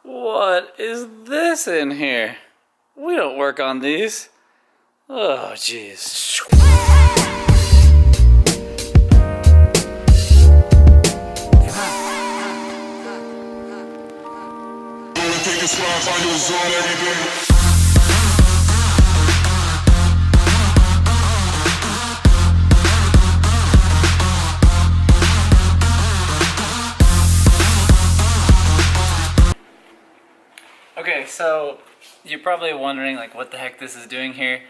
What is this in here? We don't work on these. Oh, jeez. Okay, so you're probably wondering like what the heck this is doing here.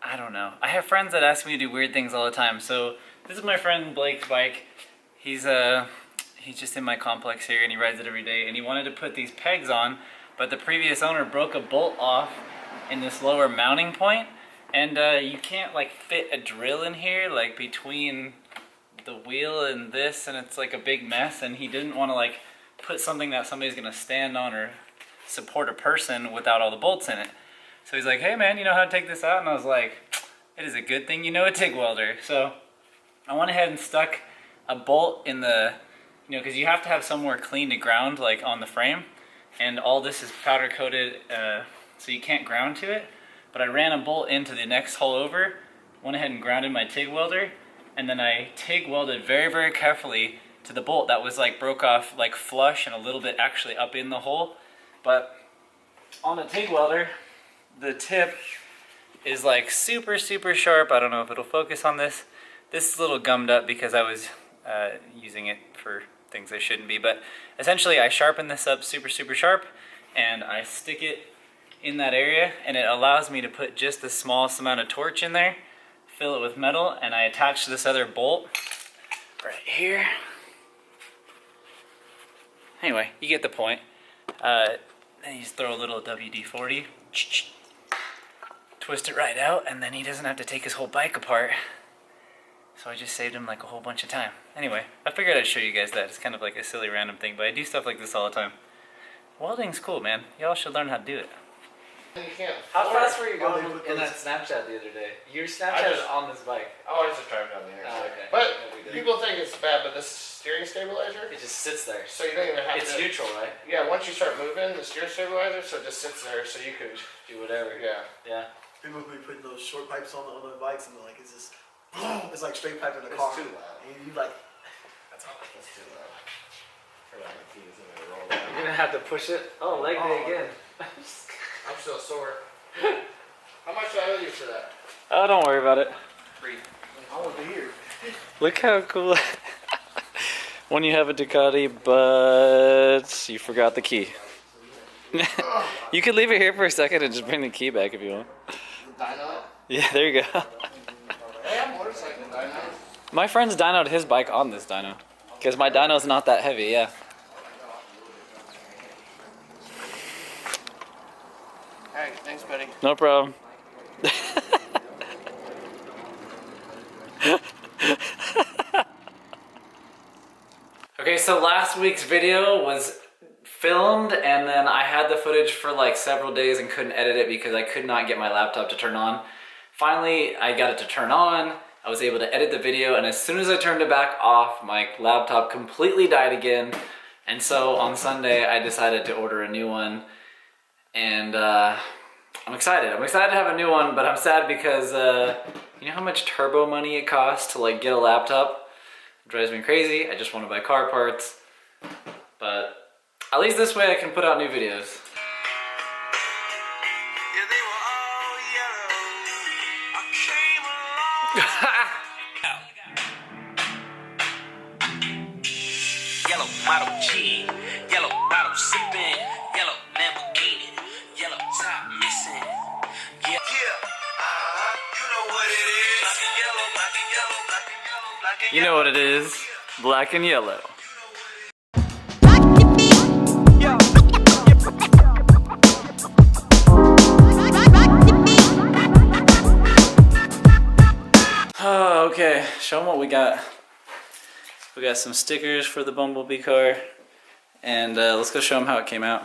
I don't know. I have friends that ask me to do weird things all the time. So this is my friend Blake's bike. He's just in my complex here and he rides it every day, and he wanted to put these pegs on, but the previous owner broke a bolt off in this lower mounting point, and you can't like fit a drill in here like between the wheel and this, and it's like a big mess, and he didn't want to like put something that somebody's gonna stand on or support a person without all the bolts in it. So he's like, hey man, you know how to take this out? And I was like, it is a good thing you know a TIG welder. So I went ahead and stuck a bolt in the, because you have to have somewhere clean to ground, like on the frame, and all this is powder coated, so you can't ground to it. But I ran a bolt into the next hole over, went ahead and grounded my TIG welder, and then I TIG welded very, very carefully to the bolt that was like broke off like flush and a little bit actually up in the hole. But on a TIG welder, the tip is like super, super sharp. I don't know if it'll focus on this. This is a little gummed up because I was using it for things I shouldn't be. But essentially I sharpen this up super, super sharp, and I stick it in that area, and it allows me to put just the smallest amount of torch in there, fill it with metal, and I attach this other bolt right here. Anyway, you get the point. Then you just throw a little WD-40, twist it right out, and then he doesn't have to take his whole bike apart. So I just saved him like a whole bunch of time. Anyway, I figured I'd show you guys that. It's kind of like a silly random thing, but I do stuff like this all the time. Welding's cool, man. Y'all should learn how to do it. How fast were you going in that Snapchat the other day? Your Snapchat is on this bike. Oh, I just drive down the interstate. Oh, okay. But people think it's bad, but this steering stabilizer, It just sits there. so you don't even have It's to... neutral, right? Yeah, once you start moving, the steering stabilizer, so it just sits there, so you could... Do whatever. Yeah. Yeah. People will be putting those short pipes on the bikes, and they're like, it's just, it's like straight pipe in the It's car. too loud. And you like, That's all. That's too loud. For my keys in there, roll You're down. gonna have to push it. Oh, leg day again. I'm still sore. How much do I owe you for that? Oh, don't worry about it. Free. I want to be here. Look how cool. When you have a Ducati, but you forgot the key. You could leave it here for a second and just bring the key back if you want. Dyno? Yeah, there you go. I have motorcycle dynos. My friend's dynoed his bike on this dyno. Because my dyno's not that heavy, yeah. Alright, thanks, buddy. No problem. Okay, so last week's video was filmed, and then I had the footage for like several days and couldn't edit it because I could not get my laptop to turn on. Finally, I got it to turn on. I was able to edit the video, and as soon as I turned it back off, my laptop completely died again. And so on Sunday, I decided to order a new one, and I'm excited. I'm excited to have a new one, but I'm sad because you know how much turbo money it costs to like get a laptop? It drives me crazy. I just want to buy car parts, but at least this way I can put out new videos. Yellow model G, yellow bottle sipping, yellow Lamborghini, yellow top missing. Yeah, you know what it is. Black and yellow, black and yellow, black and yellow, black and You know what it is, black and yellow. Oh, okay, show them what we got. We got some stickers for the Bumblebee car, and let's go show them how it came out.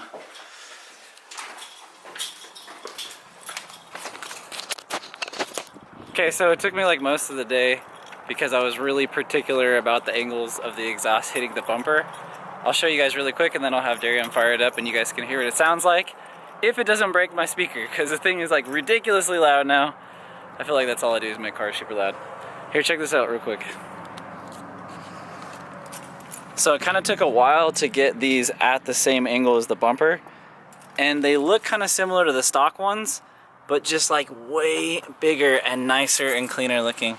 Okay, so it took me like most of the day because I was really particular about the angles of the exhaust hitting the bumper. I'll show you guys really quick and then I'll have Darian fire it up and you guys can hear what it sounds like. If it doesn't break my speaker, because the thing is like ridiculously loud now. I feel like that's all I do is make cars super loud. Here, check this out real quick. So it kind of took a while to get these at the same angle as the bumper. And they look kind of similar to the stock ones, but just like way bigger and nicer and cleaner looking.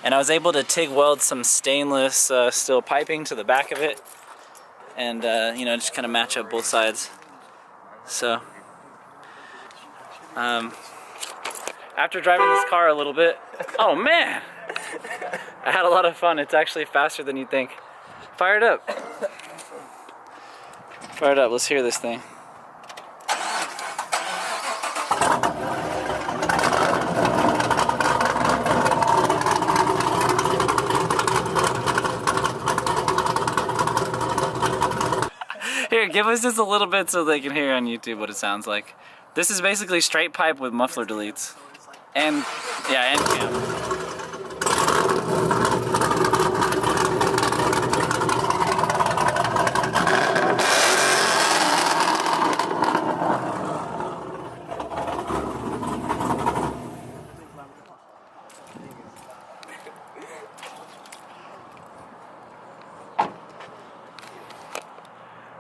And I was able to TIG weld some stainless steel piping to the back of it. And you know, just kind of match up both sides. So after driving this car a little bit, oh man, I had a lot of fun. It's actually faster than you'd think. Fire it up. Fire it up. Let's hear this thing. Here, give us just a little bit so they can hear on YouTube what it sounds like. This is basically straight pipe with muffler deletes. And, yeah, and cam.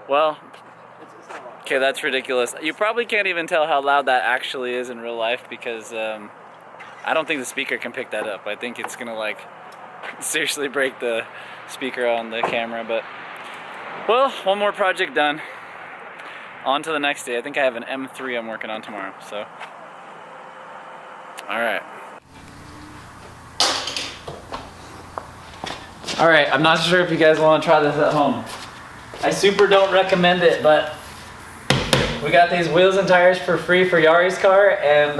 Well, okay, that's ridiculous. You probably can't even tell how loud that actually is in real life because I don't think the speaker can pick that up. I think it's gonna like seriously break the speaker on the camera, but well, one more project done. On to the next day. I think I have an M3 I'm working on tomorrow, so. All right. All right, I'm not sure if you guys want to try this at home. I super don't recommend it, but we got these wheels and tires for free for Yari's car, and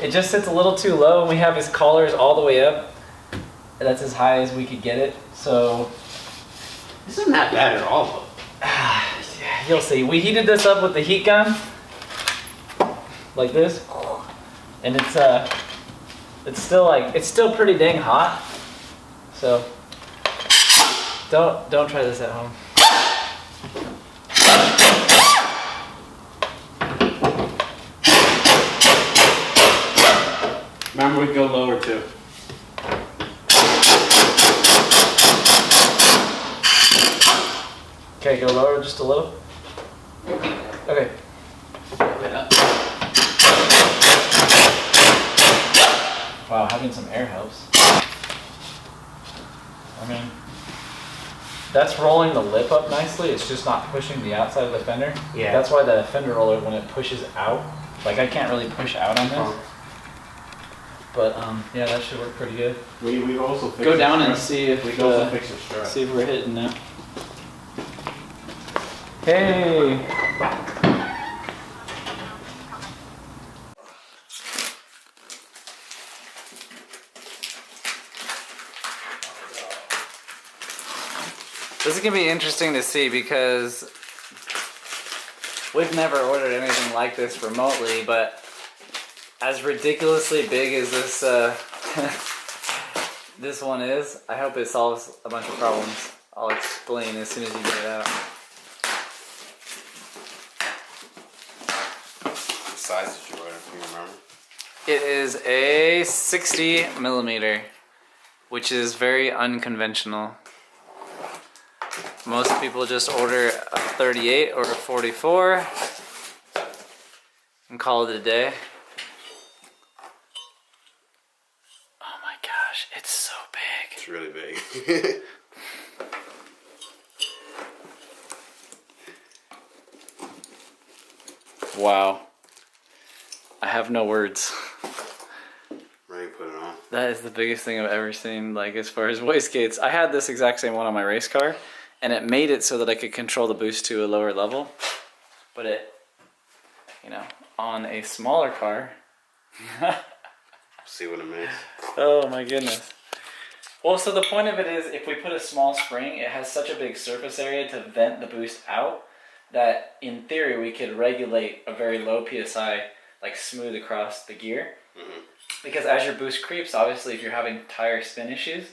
it just sits a little too low, and we have his collars all the way up. And that's as high as we could get it, so. This isn't that bad at all, Yeah, you'll see. We heated this up with the heat gun, like this, and it's still pretty dang hot. So don't try this at home. Remember, we can go lower too. Okay, go lower just a little. Okay. Wow, having some air helps. I mean, that's rolling the lip up nicely. It's just not pushing the outside of the fender. Yeah. That's why the fender roller, when it pushes out, like I can't really push out on this. But yeah, that should work pretty good. We've also fixed Go down the and strut. see if We've also fixed the strut. see if we're hitting now. Hey. This is gonna be interesting to see because we've never ordered anything like this remotely, but as ridiculously big as this this one is, I hope it solves a bunch of problems. I'll explain as soon as you get it out. What size did you order? Do you remember? It is a 60 millimeter, which is very unconventional. Most people just order a 38 or a 44 and call it a day. Oh my gosh, it's so big. It's really big. Wow. I have no words. Ready to put it on. That is the biggest thing I've ever seen, like as far as wastegates. I had this exact same one on my race car, and it made it so that I could control the boost to a lower level. But it, you know, on a smaller car. See what it makes. Oh my goodness. Well, so the point of it is if we put a small spring, it has such a big surface area to vent the boost out that in theory we could regulate a very low PSI, like smooth across the gear. Mm-hmm. Because as your boost creeps, obviously if you're having tire spin issues,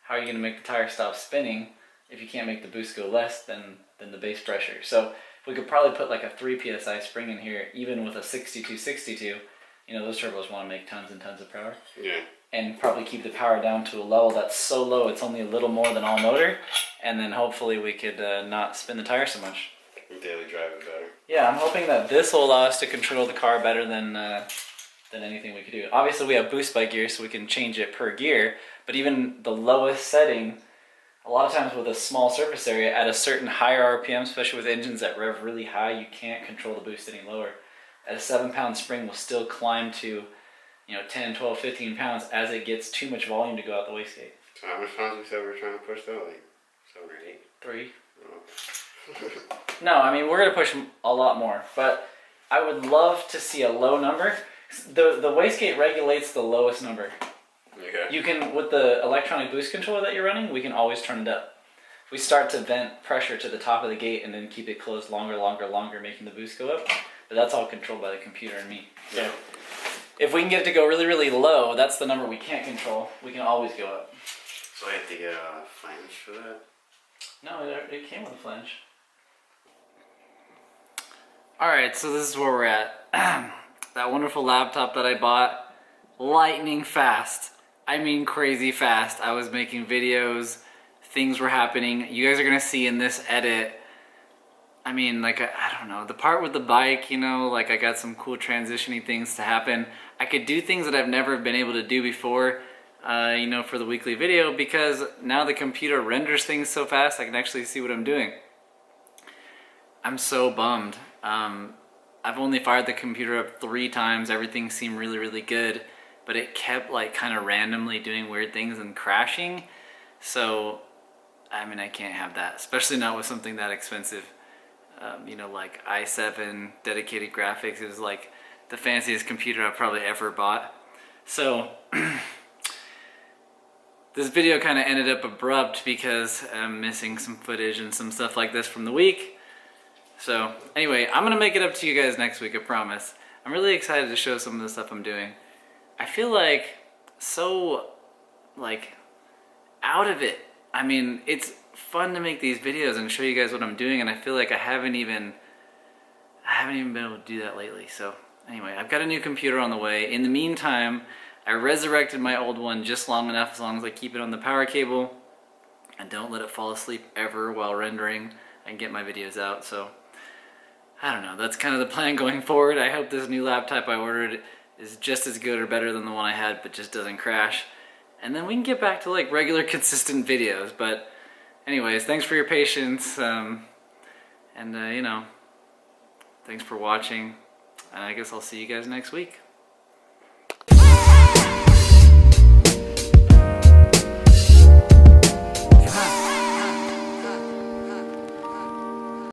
how are you going to make the tire stop spinning if you can't make the boost go less than than the base pressure. So we could probably put like a 3 psi spring in here, even with a 62. You know, those turbos want to make tons and tons of power. Yeah. And probably keep the power down to a level that's so low it's only a little more than all motor, and then hopefully we could not spin the tire so much. Daily drive it better. Yeah, I'm hoping that this will allow us to control the car better than anything we could do. Obviously we have boost by gear, so we can change it per gear, but even the lowest setting, a lot of times with a small surface area at a certain higher RPM, especially with engines that rev really high, you can't control the boost any lower. At a 7-pound spring will still climb to, you know, 10, 12, 15 pounds as it gets too much volume to go out the wastegate. So how much pounds we said we were trying to push though? Like 7 or 8? 3. Oh. No, I mean, we're going to push a lot more, but I would love to see a low number. The wastegate regulates the lowest number. Okay. You can, with the electronic boost controller that you're running, we can always turn it up. We start to vent pressure to the top of the gate and then keep it closed longer, making the boost go up. But that's all controlled by the computer and me. So Yeah. if we can get it to go really, really low, that's the number we can't control. We can always go up. So I have to get a flange for that? No, it came with a flange. Alright, so this is where we're at. That wonderful laptop that I bought, lightning fast. I mean crazy fast. I was making videos, things were happening. You guys are gonna see in this edit, I mean, like, I don't know, the part with the bike, you know, like I got some cool transitioning things to happen. I could do things that I've never been able to do before, you know, for the weekly video, because now the computer renders things so fast I can actually see what I'm doing. I'm so bummed. I've only fired the computer up 3 times, everything seemed really, really good, but it kept like kind of randomly doing weird things and crashing. So, I mean, I can't have that, especially not with something that expensive. You know, like i7 dedicated graphics. It was like the fanciest computer I've probably ever bought. So this video kind of ended up abrupt because I'm missing some footage and some stuff like this from the week. So anyway, I'm gonna make it up to you guys next week, I promise. I'm really excited to show some of the stuff I'm doing. I feel like so like out of it. I mean, it's fun to make these videos and show you guys what I'm doing, and I feel like I haven't even been able to do that lately. So anyway, I've got a new computer on the way. In the meantime, I resurrected my old one just long enough, as long as I keep it on the power cable and don't let it fall asleep ever while rendering and get my videos out. So I don't know, that's kind of the plan going forward. I hope this new laptop I ordered is just as good or better than the one I had, but just doesn't crash. And then we can get back to like regular consistent videos. But anyways, thanks for your patience, and you know, thanks for watching, and I guess I'll see you guys next week.